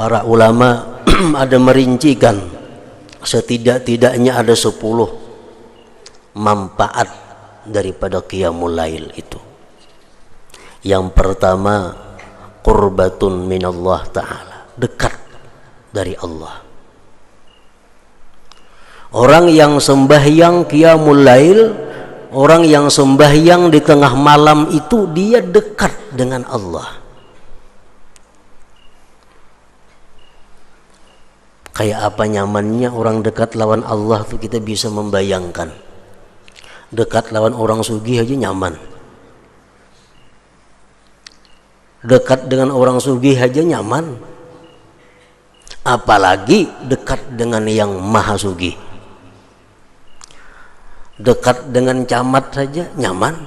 Para ulama ada merincikan setidak-tidaknya ada 10 manfaat daripada qiyamul lail itu. Yang pertama, qurbatun minallah ta'ala, dekat dari Allah. Orang yang sembahyang qiyamul lail, orang yang sembahyang di tengah malam itu dia dekat dengan Allah. Kayak apa nyamannya orang dekat lawan Allah tuh kita bisa membayangkan. Dekat lawan orang sugih aja nyaman. Dekat dengan orang sugih aja nyaman. Apalagi dekat dengan yang maha sugih. Dekat dengan camat saja nyaman.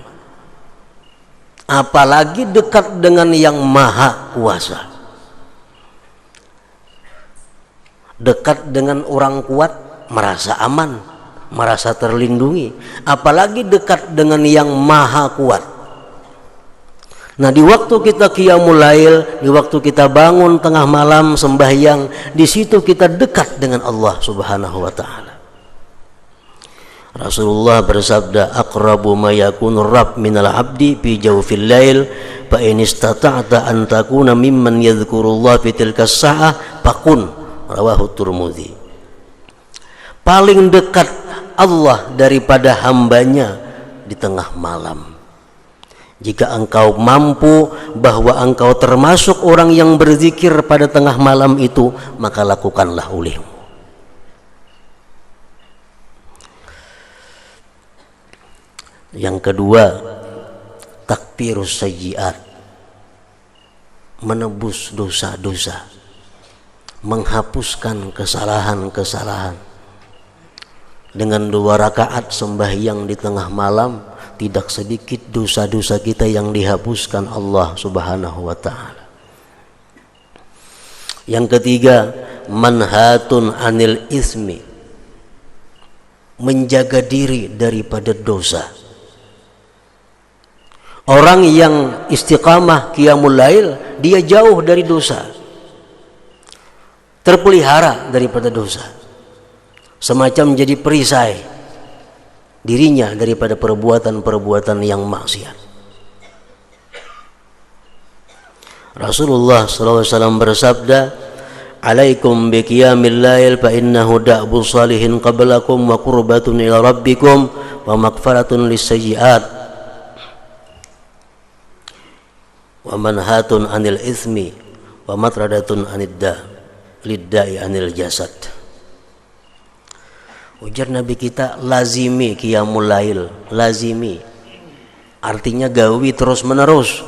Apalagi dekat dengan yang maha kuasa. Dekat dengan orang kuat merasa aman, merasa terlindungi. Apalagi dekat dengan yang maha kuat. Nah, di waktu kita qiyamul lail, di waktu kita bangun tengah malam sembahyang, di situ kita dekat dengan Allah Subhanahu wa taala. Rasulullah bersabda, aqrabu ma yakunu rabb minal abdi fi jawfil lail, fa in istata'ta an takuna mimman yadhkurullah fi tilka as-sa'ah faqun. Rawahu Tirmidzi. Paling dekat Allah daripada hambanya di tengah malam. Jika engkau mampu bahwa engkau termasuk orang yang berzikir pada tengah malam itu, maka lakukanlah olehmu. Yang kedua, takfirus sayyi'at, menebus dosa-dosa, menghapuskan kesalahan-kesalahan. Dengan 2 rakaat sembahyang di tengah malam, tidak sedikit dosa-dosa kita yang dihapuskan Allah Subhanahu wa taala. Yang ketiga, manhatun anil ismi, menjaga diri daripada dosa. Orang yang istiqamah qiyamul lail, dia jauh dari dosa, terpelihara daripada dosa, semacam jadi perisai dirinya daripada perbuatan-perbuatan yang maksiat. Rasulullah SAW bersabda, alaikum biqiyamil lail fa innahu da'bu salihin qablakum wa qurbatun ila rabbikum wa maghfaratun lisayyi'at wa manhatun anil ismi wa matradatun lidda'i anil jasad. Ujar Nabi kita, lazimi qiyamul lail, lazimi artinya gawi terus menerus,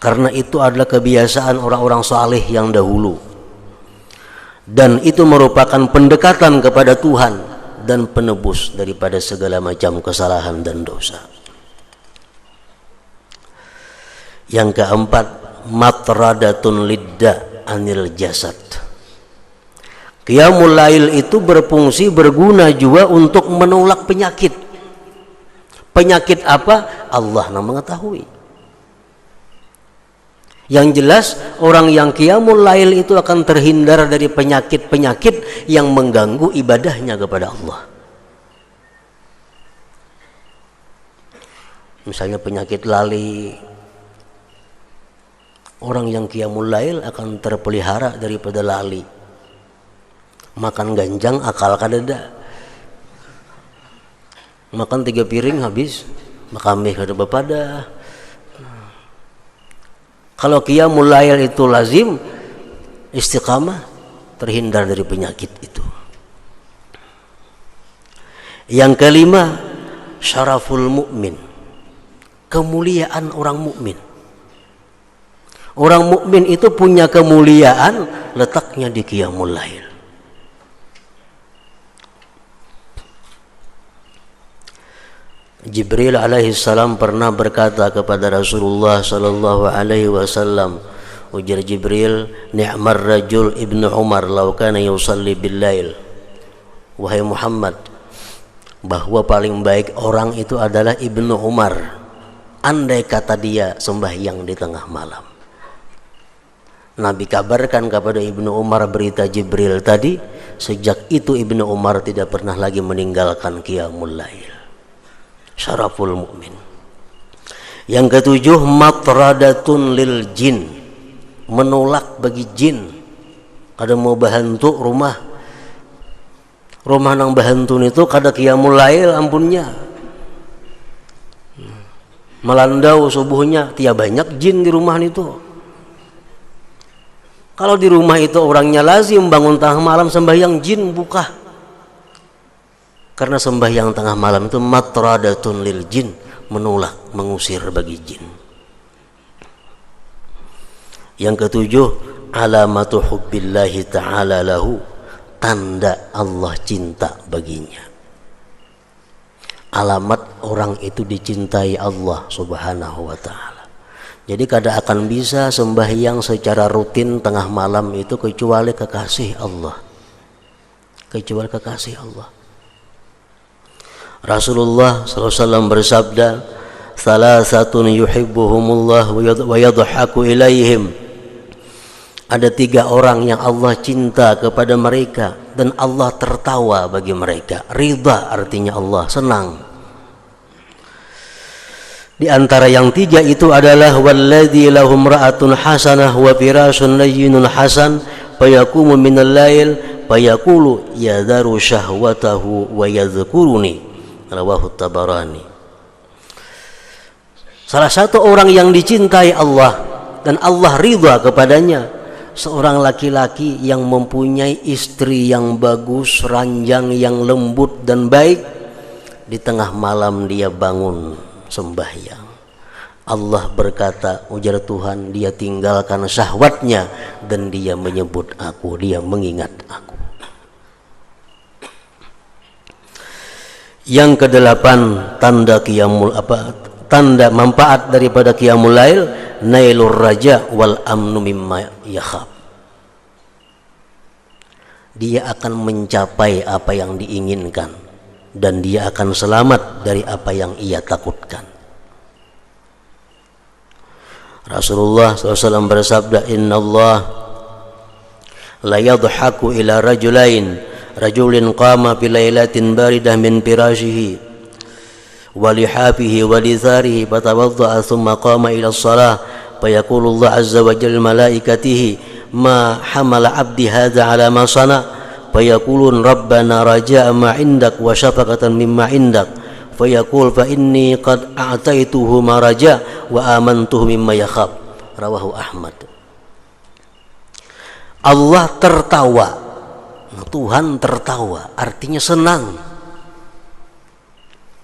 karena itu adalah kebiasaan orang-orang saleh yang dahulu, dan itu merupakan pendekatan kepada Tuhan dan penebus daripada segala macam kesalahan dan dosa. Yang keempat, matradatun lidda anil jasad. Qiyamul lail itu berfungsi, berguna juga untuk menolak penyakit. Penyakit apa? Allah yang mengetahui. Yang jelas orang yang qiyamul lail itu akan terhindar dari penyakit-penyakit yang mengganggu ibadahnya kepada Allah. Misalnya penyakit lali. Orang yang qiyamul lail akan terpelihara daripada lali. Makan ganjang akal kadada, makan 3 piring habis, makamih kada bepada. Kalau qiyamul lail itu lazim, istiqamah, terhindar dari penyakit itu. Yang kelima, syaraful mukmin, kemuliaan orang mukmin. Orang mukmin itu punya kemuliaan, letaknya di qiyamul lail. Jibril alaihi salam pernah berkata kepada Rasulullah sallallahu alaihi wasallam, ujar Jibril, ni'mar rajul ibnu Umar law kana yusalli bil lail. Wahai Muhammad, bahwa paling baik orang itu adalah Ibnu Umar, andai kata dia sembahyang di tengah malam. Nabi kabarkan kepada Ibnu Umar berita Jibril tadi. Sejak itu Ibnu Umar tidak pernah lagi meninggalkan qiyamul lail. Syaraful mukmin. Yang ketujuh, matradatun lil jin, menolak bagi jin. Kada mau bahantu rumah nang bahantu itu kada qiyamul lail ampunnya. Melandau subuhnya, tiap banyak jin di rumah itu. Kalau di rumah itu orangnya lazim bangun tengah malam sembahyang, jin buka. Karena sembahyang tengah malam itu matradatun lil jin, menolak, mengusir bagi jin. Yang ketujuh, alamatu hubbillahi ta'ala lahu, tanda Allah cinta baginya. Alamat orang itu dicintai Allah subhanahu wa ta'ala. Jadi kada akan bisa sembahyang secara rutin tengah malam itu kecuali kekasih Allah. Kecuali kekasih Allah. Rasulullah SAW bersabda, "Salasatun yuhibbuhumullah wa yadhaku ilaihim." Ada 3 orang yang Allah cinta kepada mereka dan Allah tertawa bagi mereka. Ridha artinya Allah senang. Di antara yang 3 itu adalah walladzi lahum ra'atun hasanah wa firasun layyinun hasan fayaqumu minal lail fayaqulu yadharu syahwatahu wa yadhkuruni, rawahu Tabarani. Salah satu orang yang dicintai Allah dan Allah ridha kepadanya, seorang laki-laki yang mempunyai istri yang bagus, ranjang yang lembut dan baik. Di tengah malam dia bangun sembahyang. Allah berkata, ujar Tuhan, dia tinggalkan syahwatnya dan dia menyebut aku, dia mengingat aku. Yang ke-8, tanda manfaat daripada qiyamul lail, nailur raja wal amnu mimma yakhaf. Dia akan mencapai apa yang diinginkan dan dia akan selamat dari apa yang ia takutkan. Rasulullah SAW bersabda, Inna Allah la yadhaku ila rajulin qama fi lailatin baridah min firashihi wa lihafihi wa litharihi fatawadda'a thumma qama ila as-salah fayaqulu Allah azza wa jalla malaikatihi ma hamala abdi hadha ala ma sana fayaqulun rabbana raja'a ma indak wa syafaqatan mimma indak fayaqul fa inni qad a'taituhu ma raja' wa amantuhu mimma yakhaf, rawahu Ahmad. Allah tertawa, Tuhan tertawa, artinya senang.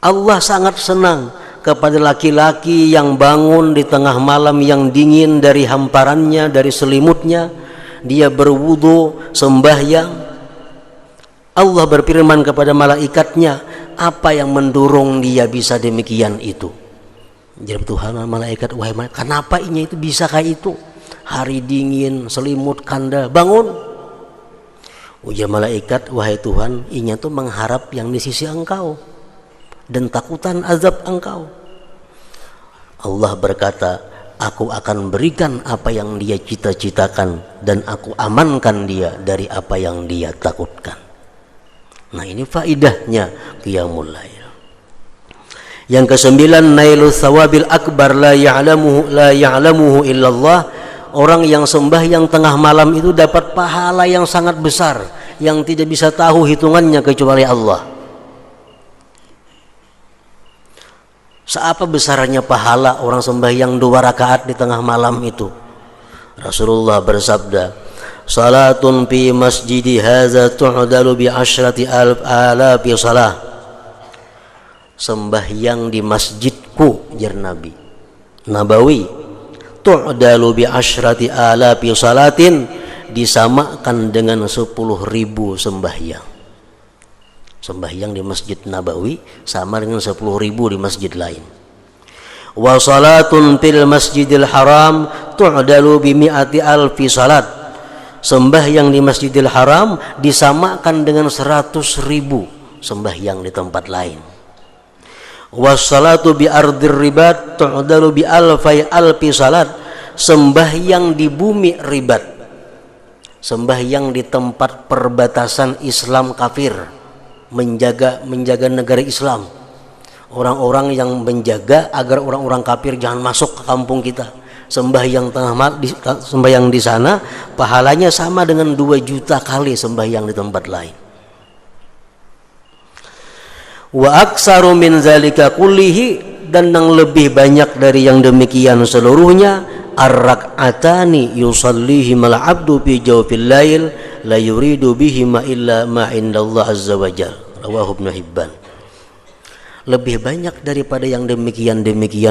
Allah sangat senang kepada laki-laki yang bangun di tengah malam yang dingin dari hamparannya, dari selimutnya, dia berwudu, sembahyang. Allah berfirman kepada malaikatnya, apa yang mendorong dia bisa demikian itu? Jadi Tuhan malaikat, wahai malaikat, kenapa inya itu bisa kayak itu? Hari dingin, selimut kanda, bangun. Ujar malaikat, wahai Tuhan, inya tuh mengharap yang di sisi engkau dan takutan azab engkau. Allah berkata, aku akan berikan apa yang dia cita-citakan dan aku amankan dia dari apa yang dia takutkan. Nah, ini faidahnya qiyamul lail. Yang ke-9, nailu thawabil akbar la ya'lamuhu illallah. Orang yang sembahyang tengah malam itu dapat pahala yang sangat besar yang tidak bisa tahu hitungannya kecuali Allah. Seapa besarnya pahala orang sembahyang 2 rakaat di tengah malam itu? Rasulullah bersabda, salatun fi masjidi hadza tu'dalu bi 10,000 salah. Sembahyang di masjidku, jar Nabi Nabawi, tu'dalu bi 10,000 salatin, disamakan dengan 10.000 sembahyang. Sembahyang di Masjid Nabawi sama dengan 10.000 di masjid lain. Wa salatun fil masjidil haram tu'dalu bi 100,000 salat. Sembahyang di Masjidil Haram disamakan dengan 100.000 sembahyang di tempat lain. Wassalatu bi ardir ribat tu'dalu bi alfi salat. sembahyang di bumi ribat, sembahyang di tempat perbatasan Islam kafir, menjaga negara Islam, orang-orang yang menjaga agar orang-orang kafir jangan masuk ke kampung kita. Sembahyang sembahyang di sana pahalanya sama dengan 2 juta kali sembahyang di tempat lain. Wa aksaru min zalika kullihi, dan yang lebih banyak dari yang demikian seluruhnya, ar-rak'atani yusallihima al-'abdu fi jawfil lail la yuridu bihima illa ma indallah azza wajal, rawahu Ibnu Hibban. Lebih banyak daripada yang demikian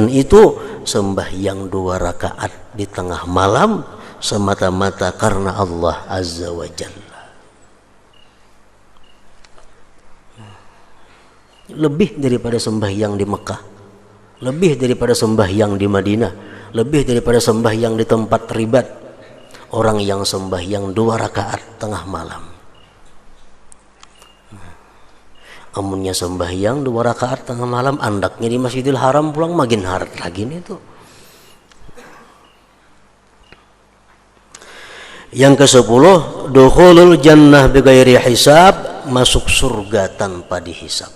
itu sembahyang 2 rakaat di tengah malam semata-mata karena Allah azza wajalla. Lebih daripada sembahyang di Mekah, lebih daripada sembahyang di Madinah, lebih daripada sembahyang di tempat ribat, orang yang sembahyang 2 rakaat tengah malam. Amunnya sembahyang 2 rakaat tengah malam, andaknya di Masjidil Haram pulang makin harat lagi nih tuh. Yang ke-10, dukhulul jannah bighairi hisab, masuk surga tanpa dihisab.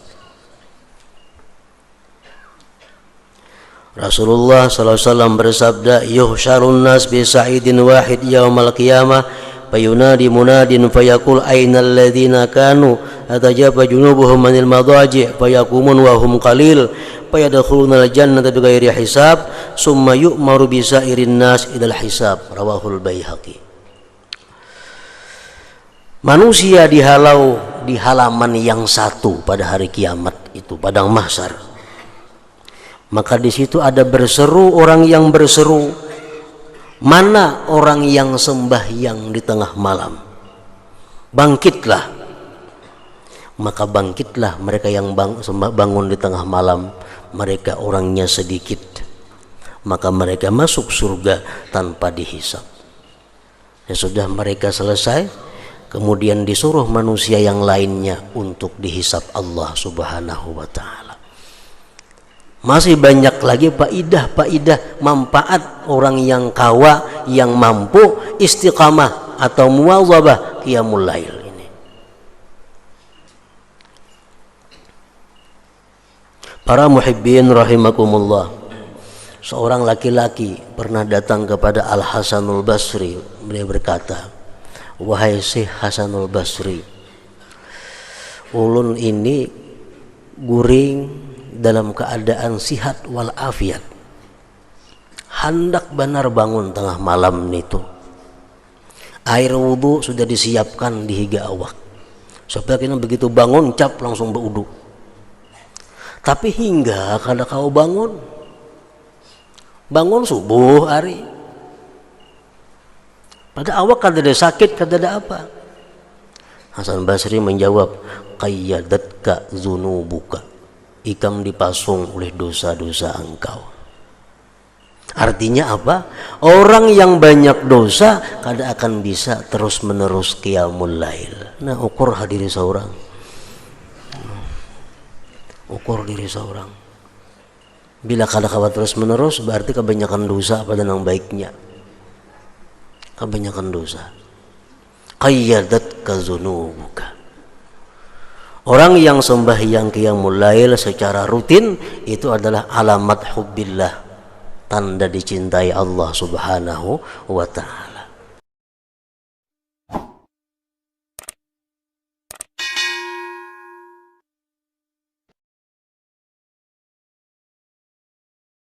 Rasulullah SAW bersabda, yuhsyarun nas bi sa'idin wahid yaumal qiyamah fayunadi munadin fayaqul ainal ladzina kanu atajaba junubuhum manil madaji' fayaqumun wa hum qalil fayadkhulunal jannata bighairi hisab summa yu'maru bi sa'irin nas idal hisab, rawahul Baihaqi. Manusia dihalau di halaman yang satu pada hari kiamat itu, padang mahsyar. Maka di situ ada berseru orang yang berseru, mana orang yang sembahyang di tengah malam? Bangkitlah. Maka bangkitlah mereka yang bangun di tengah malam, mereka orangnya sedikit. Maka mereka masuk surga tanpa dihisab. Ya sudah, mereka selesai, kemudian disuruh manusia yang lainnya untuk dihisab Allah Subhanahu wa ta'ala. Masih banyak lagi faidah manfaat orang yang kawa, yang mampu istiqamah atau muwazabah qiyamul lail ini. Para muhibbin rahimakumullah, seorang laki-laki pernah datang kepada Al Hasanul Basri. Beliau berkata, wahai Syekh Hasanul Basri, ulun ini guring dalam keadaan sihat wal afiat, hendak benar bangun tengah malam itu. Air wudu sudah disiapkan di higa awak, supaya kita begitu bangun cap langsung berwudu. Tapi hingga kada kau bangun subuh hari, pada awak kada ada sakit, kada ada apa. Hasan Basri menjawab, qayyadatka zunubuka, ikam dipasung oleh dosa-dosa engkau. Artinya apa? Orang yang banyak dosa kada akan bisa terus menerus qiyamul lail. Nah, ukur diri seorang, ukur diri seorang. Bila kada kawan terus menerus, berarti kebanyakan dosa pada yang baiknya, kebanyakan dosa. Qayyadatka zunubuka. Orang yang sembahyang qiyamul lail secara rutin itu adalah alamat hubbillah, tanda dicintai Allah Subhanahu wa ta'ala.